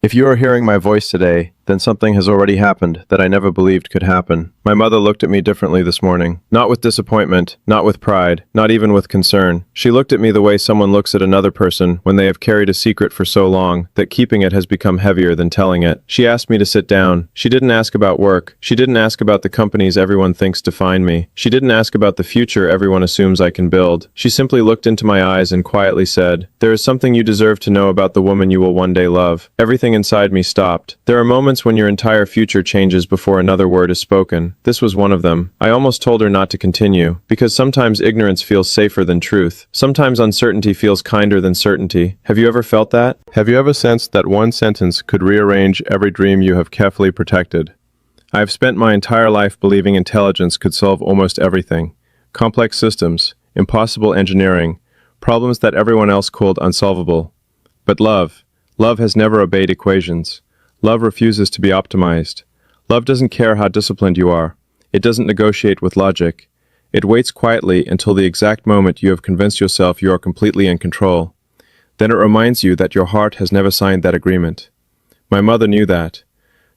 If you are hearing my voice today, then something has already happened that I never believed could happen. My mother looked at me differently this morning. Not with disappointment, not with pride, not even with concern. She looked at me the way someone looks at another person when they have carried a secret for so long that keeping it has become heavier than telling it. She asked me to sit down. She didn't ask about work. She didn't ask about the companies everyone thinks define me. She didn't ask about the future everyone assumes I can build. She simply looked into my eyes and quietly said, "There is something you deserve to know about the woman you will one day love." Everything inside me stopped. There are moments when your entire future changes before another word is spoken. This was one of them. I almost told her not to continue, because sometimes ignorance feels safer than truth. Sometimes uncertainty feels kinder than certainty. Have you ever felt that? Have you ever sensed that one sentence could rearrange every dream you have carefully protected? I have spent my entire life believing intelligence could solve almost everything. Complex systems, impossible engineering, problems that everyone else called unsolvable. But love has never obeyed equations. Love refuses to be optimized. Love doesn't care how disciplined you are. It doesn't negotiate with logic. It waits quietly until the exact moment you have convinced yourself you are completely in control. Then it reminds you that your heart has never signed that agreement. My mother knew that.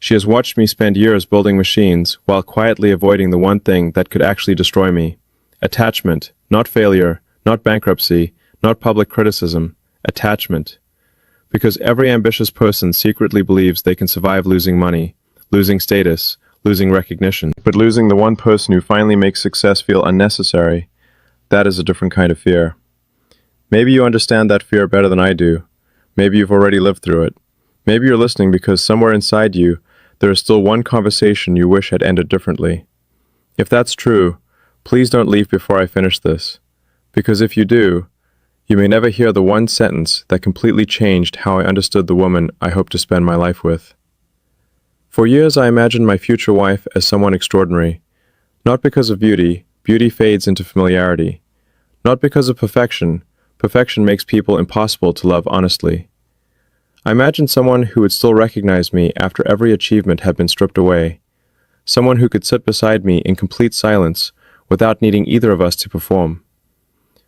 She has watched me spend years building machines while quietly avoiding the one thing that could actually destroy me. Attachment, not failure, not bankruptcy, not public criticism. Attachment. Because every ambitious person secretly believes they can survive losing money, losing status, losing recognition. But losing the one person who finally makes success feel unnecessary, that is a different kind of fear. Maybe you understand that fear better than I do. Maybe you've already lived through it. Maybe you're listening because somewhere inside you, there is still one conversation you wish had ended differently. If that's true, please don't leave before I finish this. Because if you do, you may never hear the one sentence that completely changed how I understood the woman I hope to spend my life with. For years I imagined my future wife as someone extraordinary. Not because of beauty, beauty fades into familiarity. Not because of perfection, perfection makes people impossible to love honestly. I imagined someone who would still recognize me after every achievement had been stripped away. Someone who could sit beside me in complete silence without needing either of us to perform.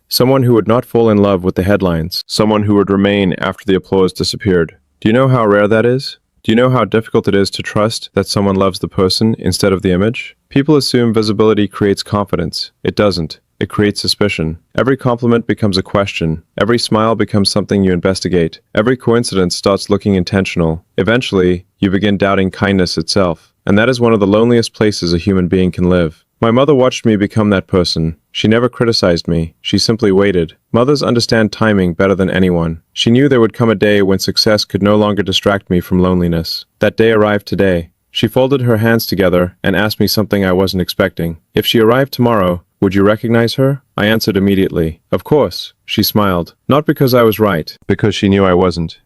Someone who would not fall in love with the headlines. Someone who would remain after the applause disappeared. Do you know how rare that is? Do you know how difficult it is to trust that someone loves the person instead of the image? People assume visibility creates confidence. It doesn't. It creates suspicion. Every compliment becomes a question. Every smile becomes something you investigate. Every coincidence starts looking intentional. Eventually, you begin doubting kindness itself. And that is one of the loneliest places a human being can live. My mother watched me become that person. She never criticized me. She simply waited. Mothers understand timing better than anyone. She knew there would come a day when success could no longer distract me from loneliness. That day arrived today. She folded her hands together and asked me something I wasn't expecting. If she arrived tomorrow, would you recognize her? I answered immediately. Of course. She smiled. Not because I was right, because she knew I wasn't.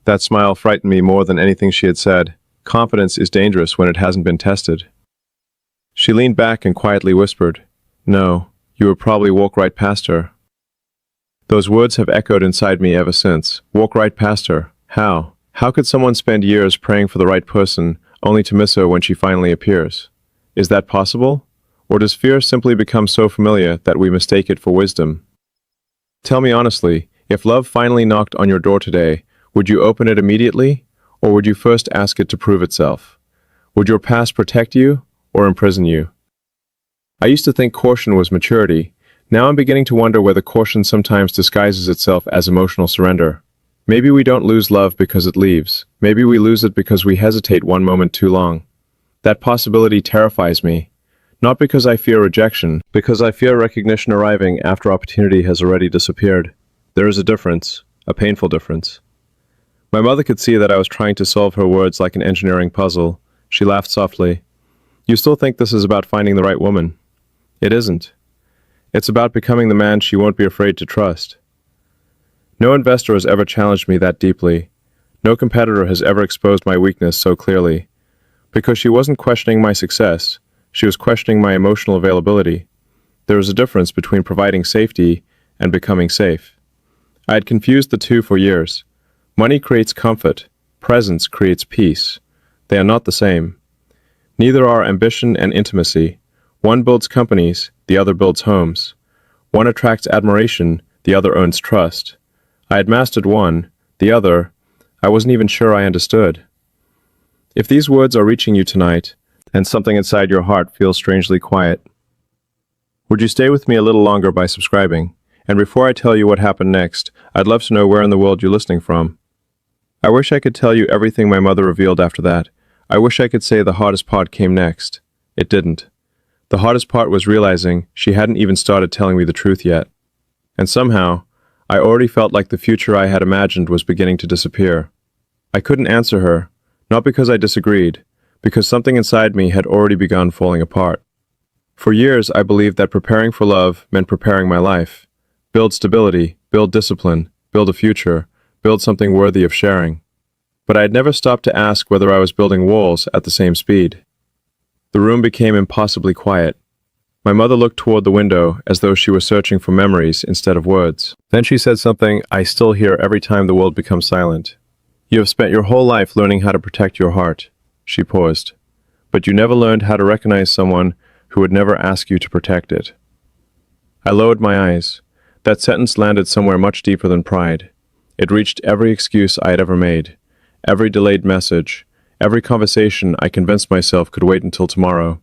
That smile frightened me more than anything she had said. Confidence is dangerous when it hasn't been tested. She leaned back and quietly whispered, "No, you would probably walk right past her." Those words have echoed inside me ever since. Walk right past her. How? How could someone spend years praying for the right person only to miss her when she finally appears? Is that possible? Or does fear simply become so familiar that we mistake it for wisdom? Tell me honestly, if love finally knocked on your door today, would you open it immediately? Or would you first ask it to prove itself? Would your past protect you or imprison you? I used to think caution was maturity. Now I'm beginning to wonder whether caution sometimes disguises itself as emotional surrender. Maybe we don't lose love because it leaves. Maybe we lose it because we hesitate one moment too long. That possibility terrifies me. Not because I fear rejection, because I fear recognition arriving after opportunity has already disappeared. There is a difference, a painful difference. My mother could see that I was trying to solve her words like an engineering puzzle. She laughed softly. You still think this is about finding the right woman? It isn't. It's about becoming the man she won't be afraid to trust. No investor has ever challenged me that deeply. No competitor has ever exposed my weakness so clearly. Because she wasn't questioning my success, she was questioning my emotional availability. There is a difference between providing safety and becoming safe. I had confused the two for years. Money creates comfort. Presence creates peace. They are not the same. Neither are ambition and intimacy. One builds companies, the other builds homes. One attracts admiration, the other earns trust. I had mastered one, the other, I wasn't even sure I understood. If these words are reaching you tonight, and something inside your heart feels strangely quiet, would you stay with me a little longer by subscribing? And before I tell you what happened next, I'd love to know where in the world you're listening from. I wish I could tell you everything my mother revealed after that. I wish I could say the hardest part came next. It didn't. The hardest part was realizing she hadn't even started telling me the truth yet. And somehow, I already felt like the future I had imagined was beginning to disappear. I couldn't answer her, not because I disagreed, because something inside me had already begun falling apart. For years, I believed that preparing for love meant preparing my life. Build stability, build discipline, build a future, build something worthy of sharing. But I had never stopped to ask whether I was building walls at the same speed. The room became impossibly quiet. My mother looked toward the window as though she was searching for memories instead of words. Then she said something I still hear every time the world becomes silent. You have spent your whole life learning how to protect your heart. She paused. But you never learned how to recognize someone who would never ask you to protect it. I lowered my eyes. That sentence landed somewhere much deeper than pride. It reached every excuse I had ever made, every delayed message, every conversation I convinced myself could wait until tomorrow,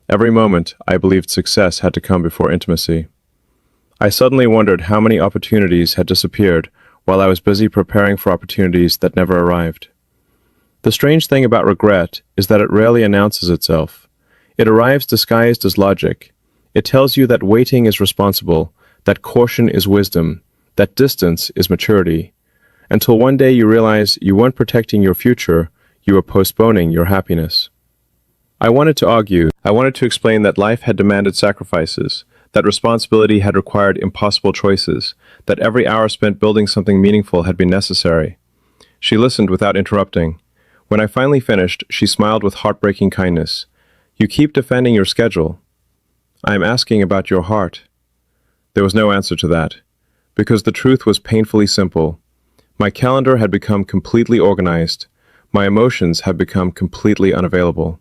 every moment I believed success had to come before intimacy. I suddenly wondered how many opportunities had disappeared while I was busy preparing for opportunities that never arrived. The strange thing about regret is that it rarely announces itself. It arrives disguised as logic. It tells you that waiting is responsible, that caution is wisdom, that distance is maturity. Until one day you realize you weren't protecting your future, you were postponing your happiness. I wanted to argue. I wanted to explain that life had demanded sacrifices, that responsibility had required impossible choices, that every hour spent building something meaningful had been necessary. She listened without interrupting. When I finally finished, she smiled with heartbreaking kindness. You keep defending your schedule. I am asking about your heart. There was no answer to that, because the truth was painfully simple. My calendar had become completely organized. My emotions had become completely unavailable.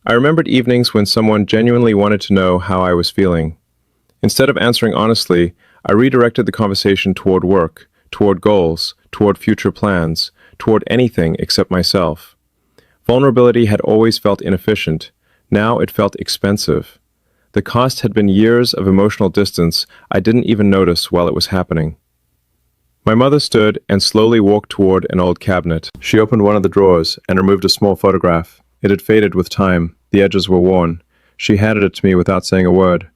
I remembered evenings when someone genuinely wanted to know how I was feeling. Instead of answering honestly, I redirected the conversation toward work, toward goals, toward future plans, toward anything except myself. Vulnerability had always felt inefficient. Now it felt expensive. The cost had been years of emotional distance I didn't even notice while it was happening. My mother stood and slowly walked toward an old cabinet. She opened one of the drawers and removed a small photograph. It had faded with time. The edges were worn. She handed it to me without saying a word.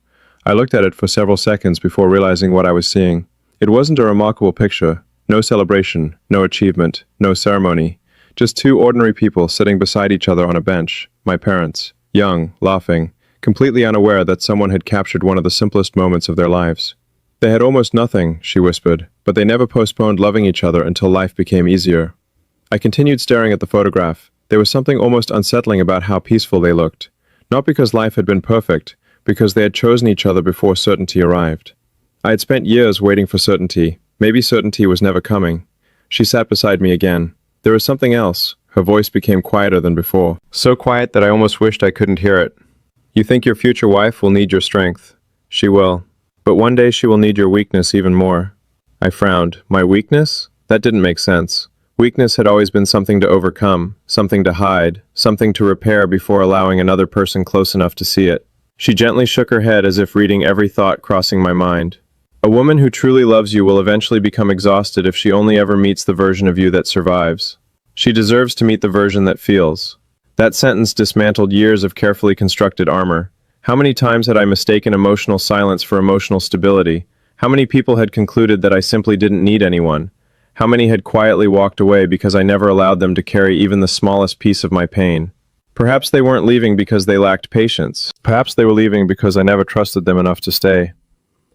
I looked at it for several seconds before realizing what I was seeing. It wasn't a remarkable picture. No celebration, no achievement, no ceremony. Just two ordinary people sitting beside each other on a bench. My parents, young, laughing, completely unaware that someone had captured one of the simplest moments of their lives. They had almost nothing, she whispered, but they never postponed loving each other until life became easier. I continued staring at the photograph. There was something almost unsettling about how peaceful they looked. Not because life had been perfect, because they had chosen each other before certainty arrived. I had spent years waiting for certainty. Maybe certainty was never coming. She sat beside me again. There was something else. Her voice became quieter than before. So quiet that I almost wished I couldn't hear it. You think your future wife will need your strength. She will. But one day she will need your weakness even more. I frowned. My weakness? That didn't make sense. Weakness had always been something to overcome, something to hide, something to repair before allowing another person close enough to see it. She gently shook her head as if reading every thought crossing my mind. A woman who truly loves you will eventually become exhausted if she only ever meets the version of you that survives. She deserves to meet the version that feels. That sentence dismantled years of carefully constructed armor. How many times had I mistaken emotional silence for emotional stability? How many people had concluded that I simply didn't need anyone? How many had quietly walked away because I never allowed them to carry even the smallest piece of my pain? Perhaps they weren't leaving because they lacked patience. Perhaps they were leaving because I never trusted them enough to stay.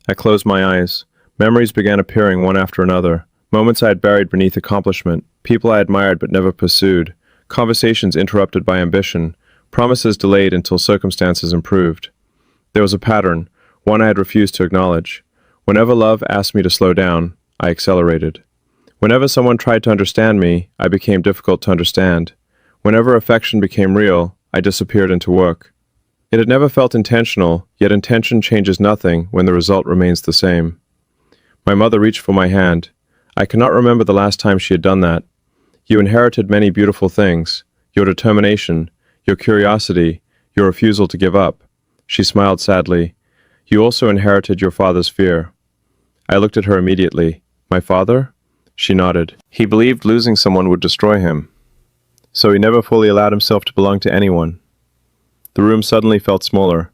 I closed my eyes. Memories began appearing one after another. Moments I had buried beneath accomplishment. People I admired but never pursued. Conversations interrupted by ambition. Promises delayed until circumstances improved. There was a pattern, one I had refused to acknowledge. Whenever love asked me to slow down, I accelerated. Whenever someone tried to understand me, I became difficult to understand. Whenever affection became real, I disappeared into work. It had never felt intentional, yet intention changes nothing when the result remains the same. My mother reached for my hand. I cannot remember the last time she had done that. You inherited many beautiful things: your determination, your curiosity, your refusal to give up. She smiled sadly. You also inherited your father's fear. I looked at her immediately. My father? She nodded. He believed losing someone would destroy him, so he never fully allowed himself to belong to anyone. The room suddenly felt smaller,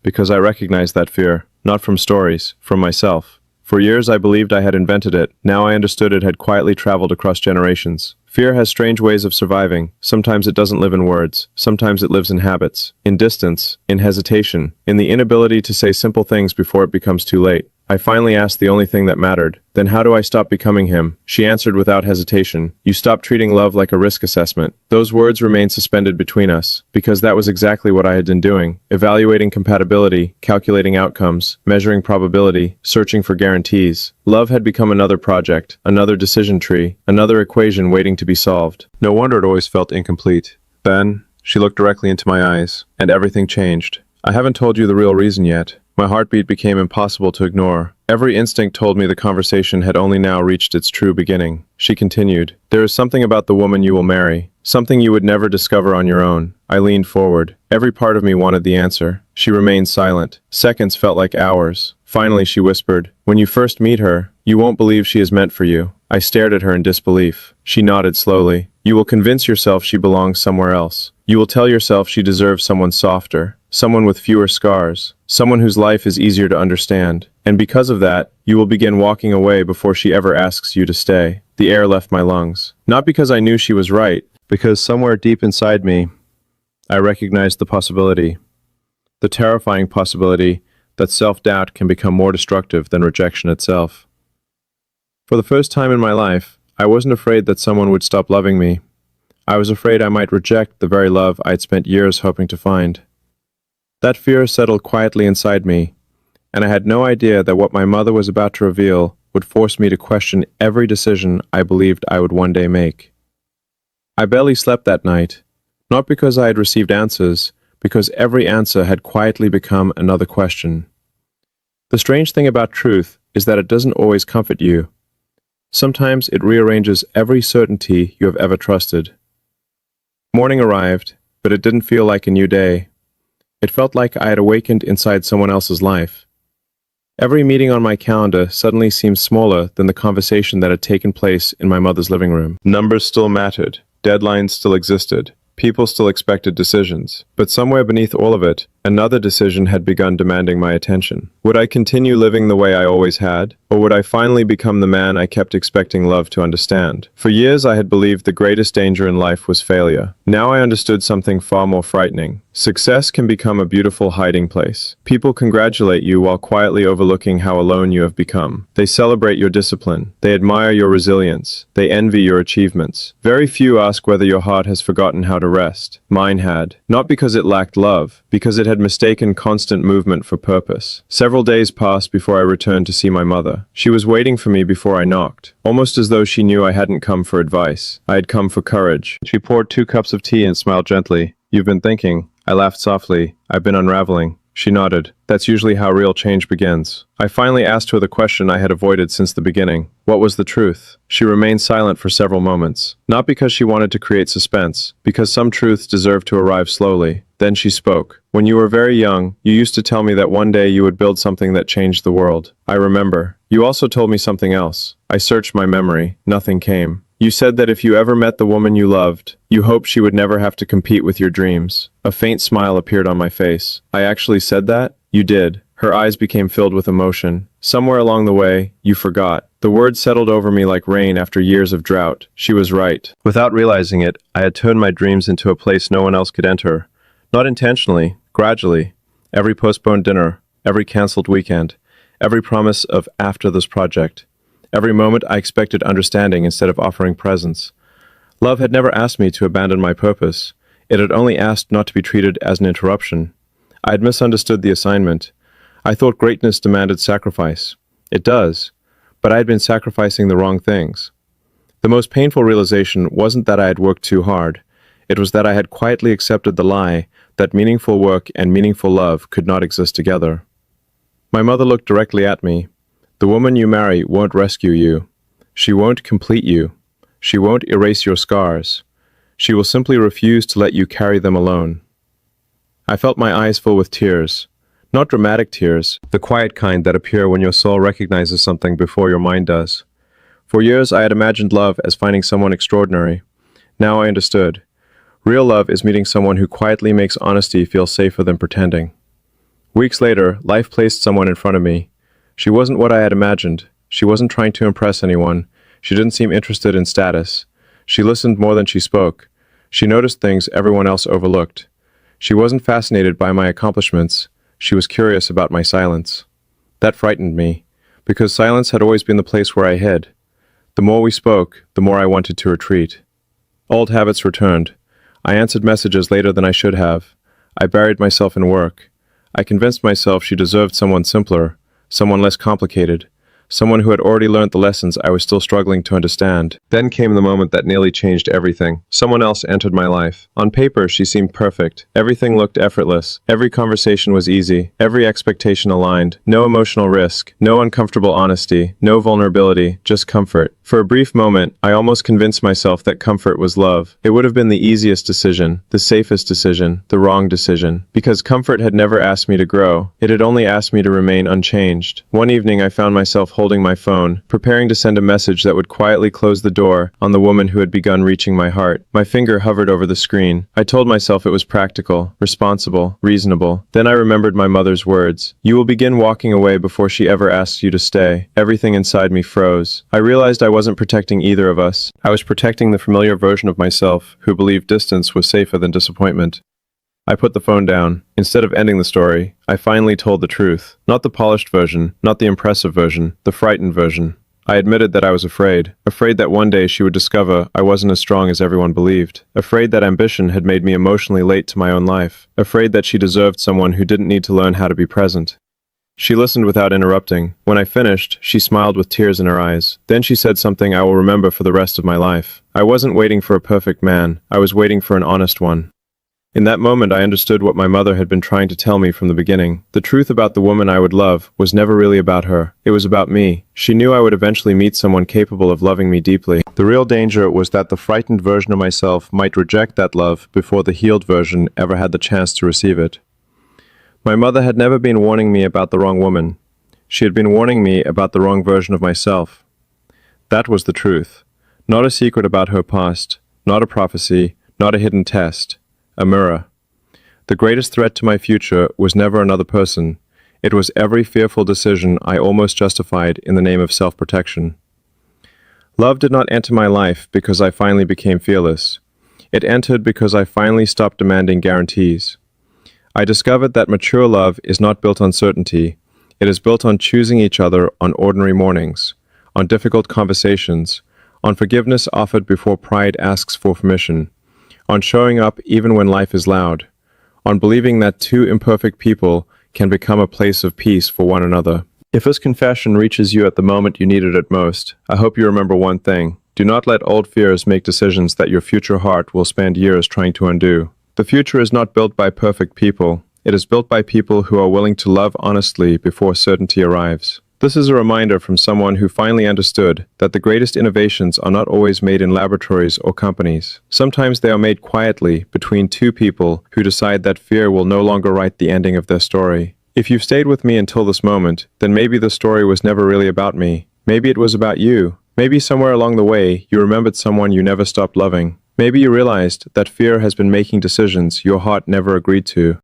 because I recognized that fear, not from stories, from myself. For years I believed I had invented it. Now I understood it had quietly traveled across generations. Fear has strange ways of surviving. Sometimes it doesn't live in words. Sometimes it lives in habits, in distance, in hesitation, in the inability to say simple things before it becomes too late. I finally asked the only thing that mattered. Then how do I stop becoming him? She answered without hesitation. You stop treating love like a risk assessment. Those words remained suspended between us, because that was exactly what I had been doing. Evaluating compatibility, calculating outcomes, measuring probability, searching for guarantees. Love had become another project, another decision tree, another equation waiting to be solved. No wonder it always felt incomplete. Then, she looked directly into my eyes, and everything changed. I haven't told you the real reason yet. My heartbeat became impossible to ignore. Every instinct told me the conversation had only now reached its true beginning. She continued, "There is something about the woman you will marry, something you would never discover on your own." I leaned forward. Every part of me wanted the answer. She remained silent. Seconds felt like hours. Finally, she whispered, "When you first meet her, you won't believe she is meant for you." I stared at her in disbelief. She nodded slowly. "You will convince yourself she belongs somewhere else. You will tell yourself she deserves someone softer, someone with fewer scars, someone whose life is easier to understand. And because of that, you will begin walking away before she ever asks you to stay." The air left my lungs. Not because I knew she was right, because somewhere deep inside me, I recognized the possibility. The terrifying possibility that self-doubt can become more destructive than rejection itself. For the first time in my life, I wasn't afraid that someone would stop loving me. I was afraid I might reject the very love I'd spent years hoping to find. That fear settled quietly inside me, and I had no idea that what my mother was about to reveal would force me to question every decision I believed I would one day make. I barely slept that night, not because I had received answers, because every answer had quietly become another question. The strange thing about truth is that it doesn't always comfort you. Sometimes it rearranges every certainty you have ever trusted. Morning arrived, but it didn't feel like a new day. It felt like I had awakened inside someone else's life. Every meeting on my calendar suddenly seemed smaller than the conversation that had taken place in my mother's living room. Numbers still mattered, deadlines still existed, people still expected decisions. But somewhere beneath all of it, another decision had begun demanding my attention. Would I continue living the way I always had, or would I finally become the man I kept expecting love to understand? For years I had believed the greatest danger in life was failure. Now I understood something far more frightening. Success can become a beautiful hiding place. People congratulate you while quietly overlooking how alone you have become. They celebrate your discipline. They admire your resilience. They envy your achievements. Very few ask whether your heart has forgotten how to rest. Mine had. Not because it lacked love, because it had mistaken constant movement for purpose. Several days passed before I returned to see my mother. She was waiting for me before I knocked, almost as though she knew I hadn't come for advice. I had come for courage. She poured 2 cups of tea and smiled gently. "You've been thinking." I laughed softly. "I've been unraveling." She nodded. "That's usually how real change begins." I finally asked her the question I had avoided since the beginning. What was the truth? She remained silent for several moments. Not because she wanted to create suspense, because some truths deserve to arrive slowly. Then she spoke. "When you were very young, you used to tell me that one day you would build something that changed the world. I remember. You also told me something else." I searched my memory. Nothing came. "You said that if you ever met the woman you loved, you hoped she would never have to compete with your dreams." A faint smile appeared on my face. "I actually said that?" "You did." Her eyes became filled with emotion. "Somewhere along the way, you forgot." The words settled over me like rain after years of drought. She was right. Without realizing it, I had turned my dreams into a place no one else could enter. Not intentionally, gradually. Every postponed dinner, every cancelled weekend, every promise of after this project. Every moment I expected understanding instead of offering presence. Love had never asked me to abandon my purpose. It had only asked not to be treated as an interruption. I had misunderstood the assignment. I thought greatness demanded sacrifice. It does, but I had been sacrificing the wrong things. The most painful realization wasn't that I had worked too hard. It was that I had quietly accepted the lie that meaningful work and meaningful love could not exist together. My mother looked directly at me. "The woman you marry won't rescue you. She won't complete you. She won't erase your scars. She will simply refuse to let you carry them alone. I felt my eyes fill with tears. Not dramatic tears, the quiet kind that appear when your soul recognizes something before your mind does. For years I had imagined love as finding someone extraordinary. Now I understood. Real love is meeting someone who quietly makes honesty feel safer than pretending. Weeks later, life placed someone in front of me. She wasn't what I had imagined. She wasn't trying to impress anyone. She didn't seem interested in status. She listened more than she spoke. She noticed things everyone else overlooked. She wasn't fascinated by my accomplishments. She was curious about my silence. That frightened me, because silence had always been the place where I hid. The more we spoke, the more I wanted to retreat. Old habits returned. I answered messages later than I should have. I buried myself in work. I convinced myself she deserved someone simpler, someone less complicated, someone who had already learned the lessons I was still struggling to understand. Then came the moment that nearly changed everything. Someone else entered my life. On paper, she seemed perfect. Everything looked effortless. Every conversation was easy. Every expectation aligned. No emotional risk. No uncomfortable honesty. No vulnerability. Just comfort. For a brief moment, I almost convinced myself that comfort was love. It would have been the easiest decision, the safest decision, the wrong decision. Because comfort had never asked me to grow. It had only asked me to remain unchanged. One evening, I found myself holding my phone, preparing to send a message that would quietly close the door on the woman who had begun reaching my heart. My finger hovered over the screen. I told myself it was practical, responsible, reasonable. Then I remembered my mother's words. You will begin walking away before she ever asks you to stay. Everything inside me froze. I realized I wasn't protecting either of us. I was protecting the familiar version of myself who believed distance was safer than disappointment. I put the phone down. Instead of ending the story, I finally told the truth. Not the polished version, not the impressive version, the frightened version. I admitted that I was afraid that one day she would discover I wasn't as strong as everyone believed, afraid that ambition had made me emotionally late to my own life, afraid that she deserved someone who didn't need to learn how to be present. She listened without interrupting. When I finished, she smiled with tears in her eyes. Then she said something I will remember for the rest of my life. I wasn't waiting for a perfect man. I was waiting for an honest one. In that moment, I understood what my mother had been trying to tell me from the beginning. The truth about the woman I would love was never really about her. It was about me. She knew I would eventually meet someone capable of loving me deeply. The real danger was that the frightened version of myself might reject that love before the healed version ever had the chance to receive it. My mother had never been warning me about the wrong woman. She had been warning me about the wrong version of myself. That was the truth. Not a secret about her past, not a prophecy, not a hidden test. A mirror. The greatest threat to my future was never another person. It was every fearful decision I almost justified in the name of self-protection. Love did not enter my life because I finally became fearless. It entered because I finally stopped demanding guarantees. I discovered that mature love is not built on certainty. It is built on choosing each other on ordinary mornings, on difficult conversations, on forgiveness offered before pride asks for permission, on showing up even when life is loud, on believing that two imperfect people can become a place of peace for one another. If this confession reaches you at the moment you need it at most, I hope you remember one thing. Do not let old fears make decisions that your future heart will spend years trying to undo. The future is not built by perfect people. It is built by people who are willing to love honestly before certainty arrives. This is a reminder from someone who finally understood that the greatest innovations are not always made in laboratories or companies. Sometimes they are made quietly between two people who decide that fear will no longer write the ending of their story. If you've stayed with me until this moment, then maybe the story was never really about me. Maybe it was about you. Maybe somewhere along the way, you remembered someone you never stopped loving. Maybe you realized that fear has been making decisions your heart never agreed to.